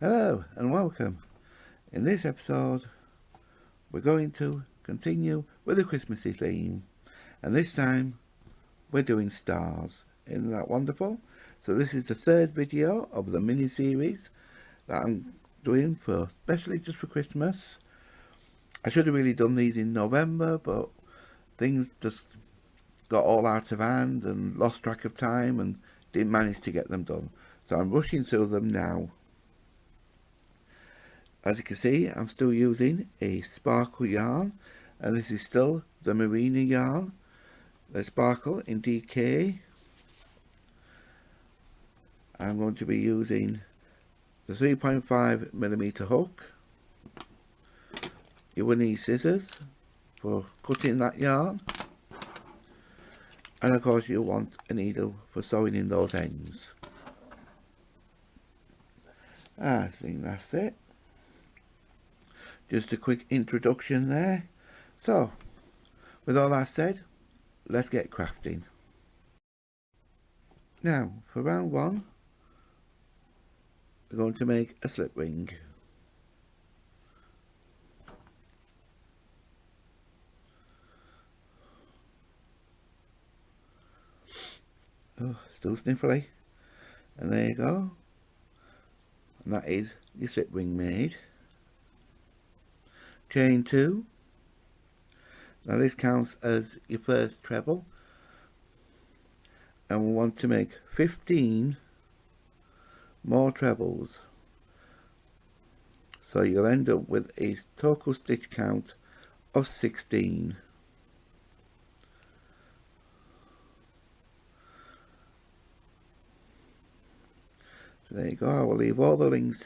Hello and welcome. In this episode we're going to continue with the Christmassy theme, and this time we're doing stars. Isn't that wonderful? So this is the third video of the mini series that I'm doing for especially just for Christmas. I should have really done these in November, but things just got all out of hand and lost track of time and didn't manage to get them done. So I'm rushing through them now. As you can see, I'm still using a sparkle yarn, and this is still the Marina yarn, the sparkle in DK. I'm going to be using the 3.5mm hook. You will need scissors for cutting that yarn, and of course you want a needle for sewing in those ends. I think that's it. Just a quick introduction there. So, with all that said, let's get crafting. Now, for round one, we're going to make a slip ring. Oh, still sniffly. And there you go. And that is your slip ring made. Chain 2. Now this counts as your first treble, and we want to make 15 more trebles, so you'll end up with a total stitch count of 16. So there you go. I will leave all the links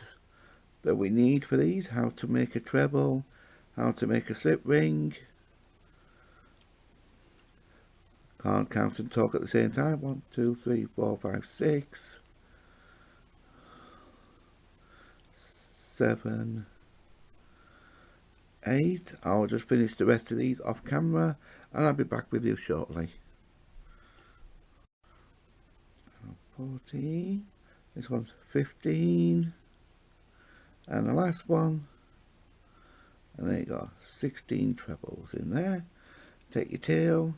that we need for these: how to make a treble, how to make a slip ring. Can't count and talk at the same time. 1, 2, 3, 4, 5, 6, 7, 8. I'll just finish the rest of these off camera and I'll be back with you shortly. 14. This one's 15. And the last one. And there you go. 16 trebles in there. Take your tail.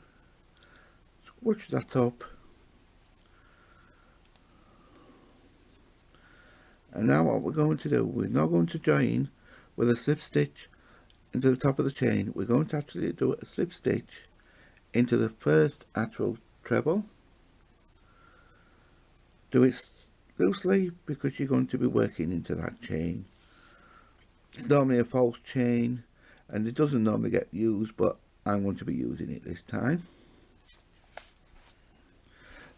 Switch that up, and now what we're going to do, we're not going to join with a slip stitch into the top of the chain. We're going to actually do a slip stitch into the first actual treble. Do it loosely because you're going to be working into that chain. It's normally a false chain and it doesn't normally get used, but I'm going to be using it this time.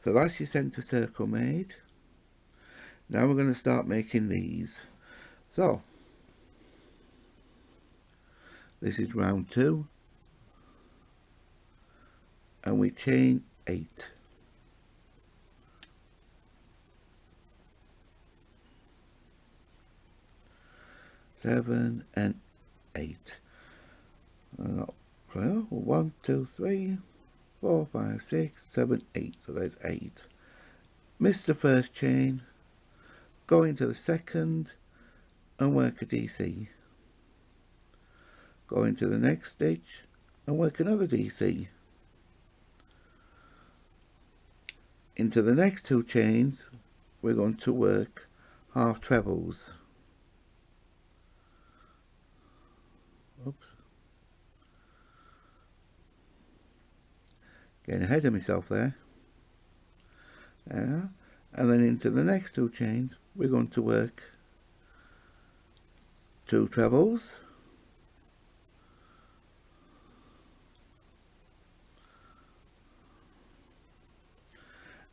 So that's your centre circle made. Now we're going to start making these. So this is round 2, and we chain 8. Seven and 8. 1, 2, 3, 4, 5, 6, 7, 8. So there's 8. Miss the first chain, go into the second and work a DC. Go into the next stitch and work another DC. Into the next 2 chains we're going to work half trebles. Oops. Getting ahead of myself there. And then into the next 2 chains we're going to work 2 trebles.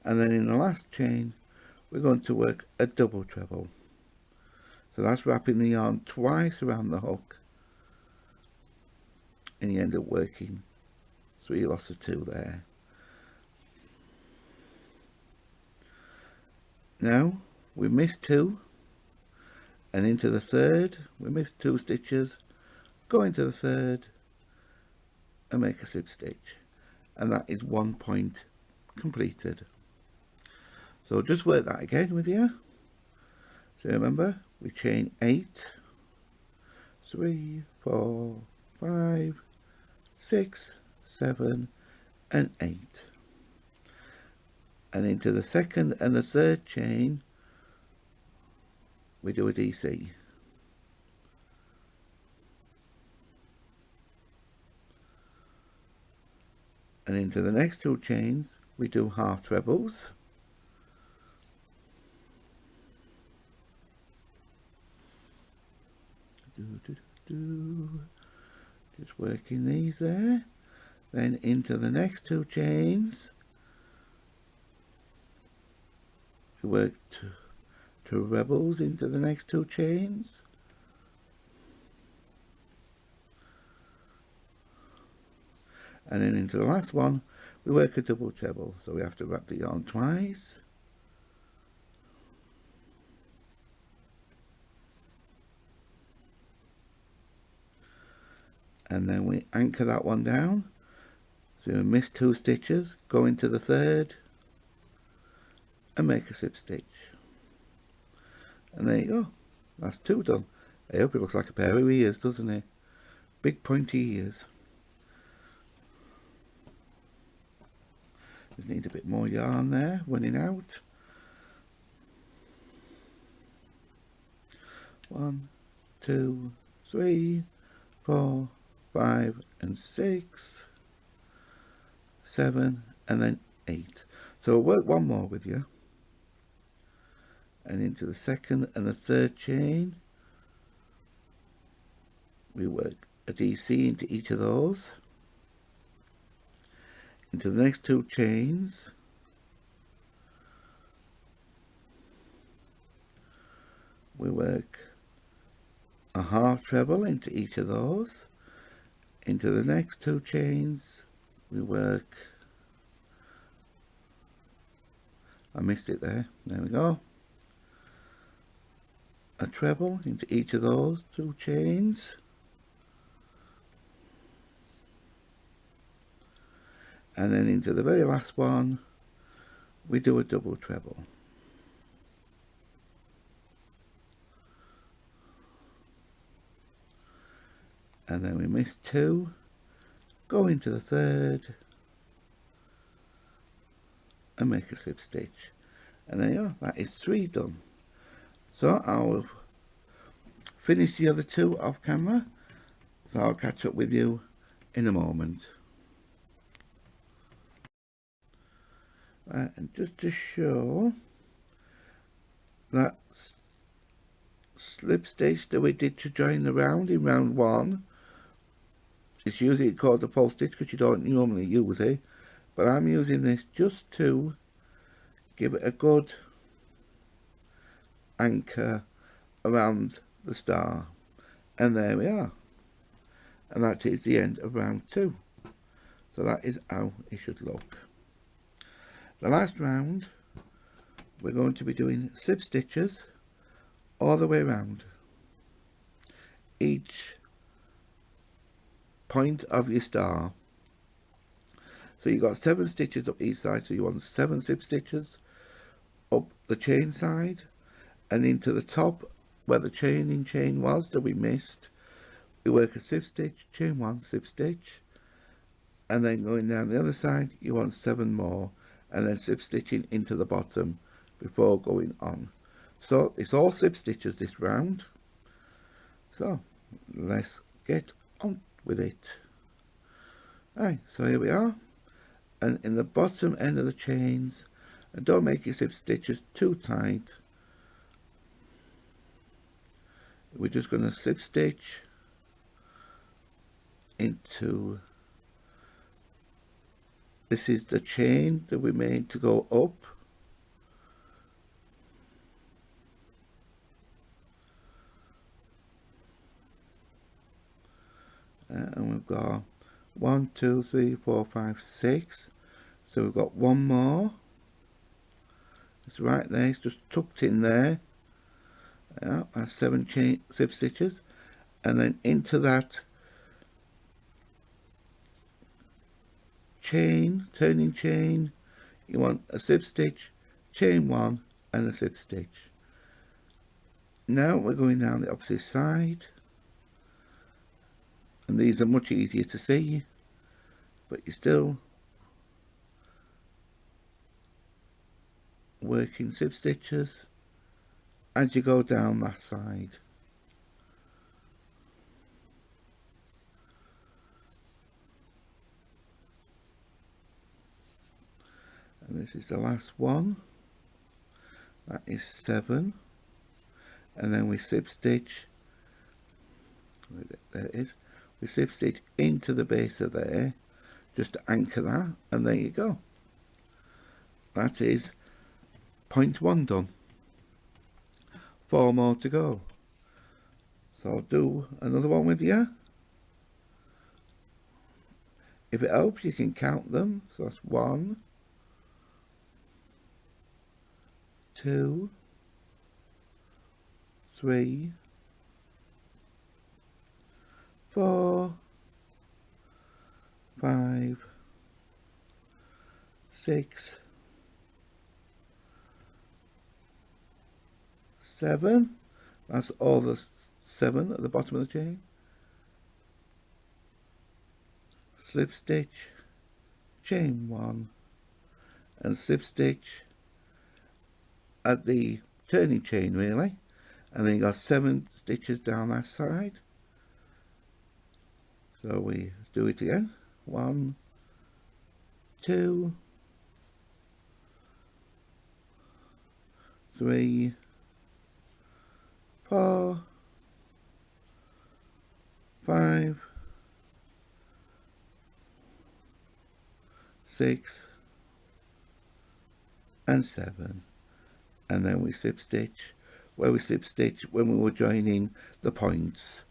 And then in the last chain we're going to work a double treble. So that's wrapping the yarn twice around the hook, and you end up working 3 lots of 2 there. Now we missed 2, and into the third we missed 2 stitches, go into the third and make a slip stitch, and that is 1 point completed. So just work that again with you. So remember, we chain 8, 3, 4, 5, 6, 7 and 8, and into the second and the third chain we do a DC, and into the next 2 chains we do half trebles, just working these there. Then into the next 2 chains we work 2 trebles into the next 2 chains, and then into the last one we work a double treble, so we have to wrap the yarn twice. And then we anchor that one down, so we miss 2 stitches, go into the third and make a slip stitch, and there you go, that's 2 done. I hope it looks like a pair of ears, doesn't it? Big pointy ears. Just need a bit more yarn there, running out. 1, 2, 3, 4, 5 and 6, 7 and then 8. So I'll work one more with you, and into the second and the third chain we work a DC into each of those. Into the next 2 chains we work a half treble into each of those. Into the next 2 chains we work, I missed it there we go, a treble into each of those 2 chains, and then into the very last one we do a double treble. And then we miss 2, go into the third and make a slip stitch, and there you are, that is 3 done. So I'll finish the other 2 off camera, so I'll catch up with you in a moment. And just to show that slip stitch that we did to join the round in round 1, it's usually called a false stitch because you don't normally use it, but I'm using this just to give it a good anchor around the star, and there we are, and that is the end of round 2. So that is how it should look. The last round we're going to be doing slip stitches all the way around each point of your star. So you got 7 stitches up each side, so you want 7 slip stitches up the chain side, and into the top where the chain was that we missed, we work a slip stitch, chain 1, slip stitch, and then going down the other side you want 7 more, and then slip stitching into the bottom before going on. So it's all slip stitches this round, so let's get on with it. Right, so here we are, and in the bottom end of the chains, and don't make your slip stitches too tight, we're just going to slip stitch into, this is the chain that we made to go up, and we've got 1, 2, 3, 4, 5, 6, so we've got 1 more, it's right there, it's just tucked in there, that's 7 chain slip stitches, and then into that chain, turning chain, you want a slip stitch, chain 1 and a slip stitch. Now we're going down the opposite side, and these are much easier to see, but you're still working slip stitches as you go down that side. And this is the last one. That is 7, and then we slip stitch, there it is, we slip stitch into the base of there just to anchor that, and there you go. That is point 1 done. 4 more to go. So I'll do another one with you. If it helps, you can count them. So that's 1, 2, 3, 4, 5, 6, 7. That's all the 7 at the bottom of the chain. Slip stitch, chain 1, and slip stitch at the turning chain really, and then you got 7 stitches down that side. So we do it again. 1, 2, 3, 4, 5, 6, and 7, and then we slip stitch where we slip stitch when we were joining the points,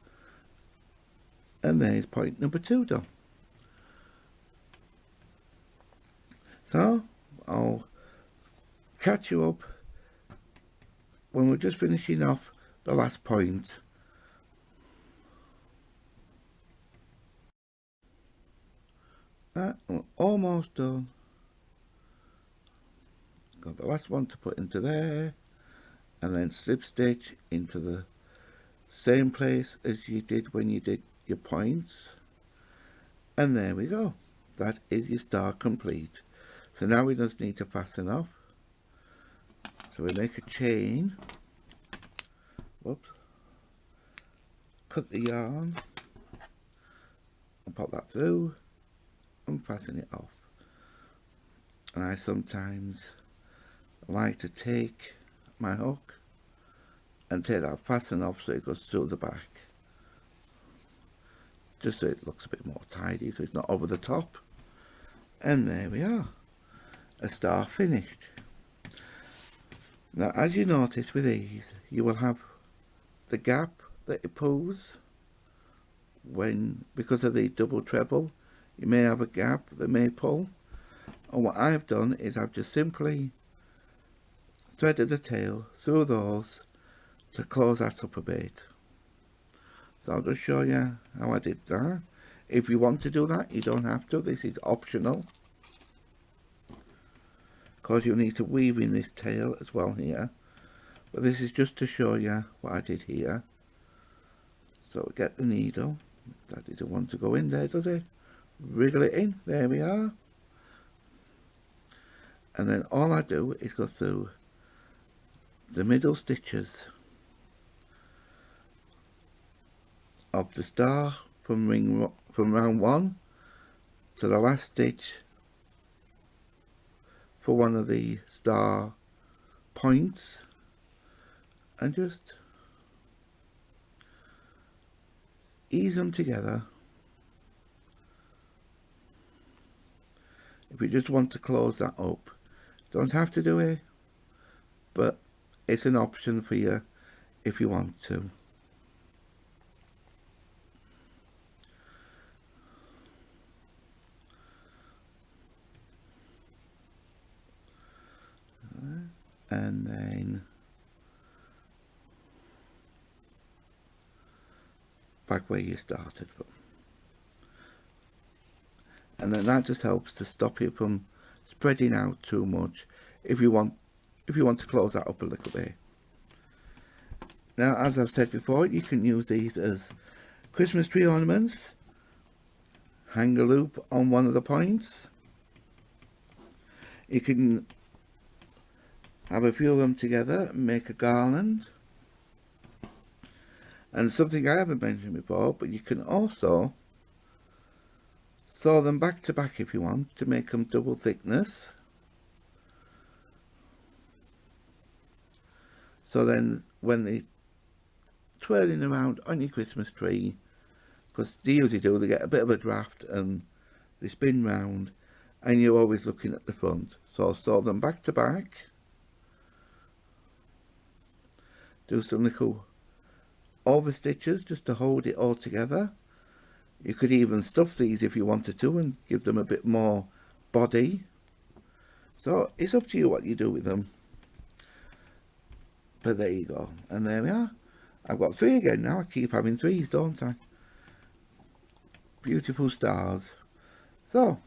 and there's point number 2 done. So I'll catch you up when we're just finishing off the last point. We're almost done. Got the last one to put into there, and then slip stitch into the same place as you did when you did your points, and there we go. That is your star complete. So now we just need to fasten off. So we make a chain, whoops, cut the yarn and pop that through and fasten it off. And I sometimes like to take my hook and take that fasten off so it goes through the back, just so it looks a bit more tidy, so it's not over the top. And there we are, a star finished. Now as you notice with these, you will have the gap that it pulls when, because of the double treble, you may have a gap that may pull. And what I've done is I've just simply threaded the tail through those to close that up a bit. So I'll just show you how I did that. If you want to do that, you don't have to. This is optional, because you need to weave in this tail as well here. But this is just to show you what I did here. So get the needle. That didn't want to go in there, does it? Wriggle it in. There we are. And then all I do is go through the middle stitches of the star from round 1 to the last stitch for one of the star points, and just ease them together. If you just want to close that up, don't have to do it, but it's an option for you if you want to. And then back where you started from. And then that just helps to stop you from spreading out too much if you want to close that up a little bit. Now, as I've said before, you can use these as Christmas tree ornaments, hang a loop on one of the points. You can have a few of them together and make a garland. And something I haven't mentioned before, but you can also sew them back to back if you want to make them double thickness. So then when they're twirling around on your Christmas tree, because they usually do, they get a bit of a draft and they spin round and you're always looking at the front. So sew them back to back. Do some little over stitches just to hold it all together. You could even stuff these if you wanted to and give them a bit more body. So it's up to you what you do with them. But there you go. And there we are. I've got 3 again now. I keep having 3s, don't I? Beautiful stars. So,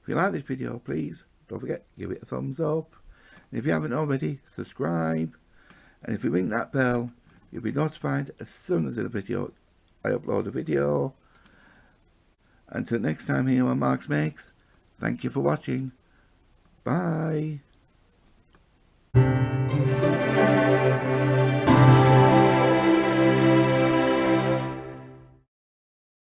if you like this video, please don't forget, give it a thumbs up. And if you haven't already, subscribe. And if you ring that bell, you'll be notified as soon as I upload a video. Until next time here on Marks Makes, thank you for watching. Bye.